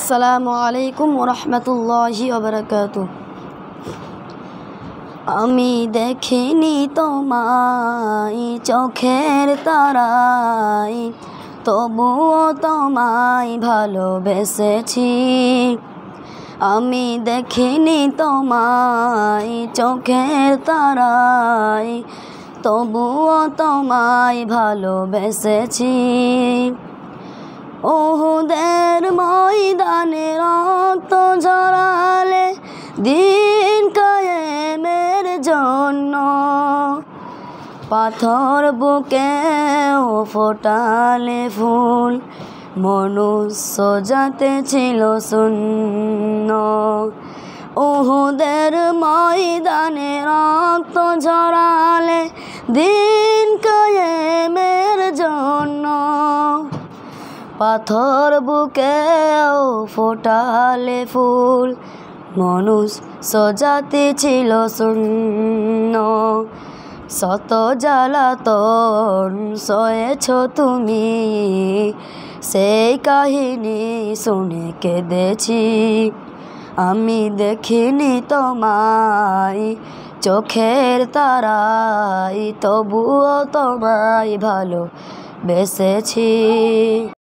আসসালামু আলাইকুম রহমতুল্লাহি ওবারাকাতু। আমি দেখিনি তোমায় চোখের তারায়, তবুও তোমায় ভালোবেসেছি। আমি দেখিনি তোমায় চোখের তারায়, তবুও তোমায় ভালোবেসেছি। উহুদের ময়দানে রক্ত ঝরালে দিন কায়েমের জন্য, পাথর বুকেও ফোটালে ফুল, মনুষ্য জাতি ছিল শূন্য। উহুদের ময়দানে রক্ত ঝরালে দিন কায়েমের জন্য, পাথর বুকেও ফোটালে ফুল, মনুষ্য জাতি ছিল শূন্য। শত জ্বালাতন সয়েছ তুমি, সেই কাহিনী শুনে কেঁদেছি। আমি দেখিনি তোমায় চোখের তারায়, তবুও তোমায় ভালোবেসেছি।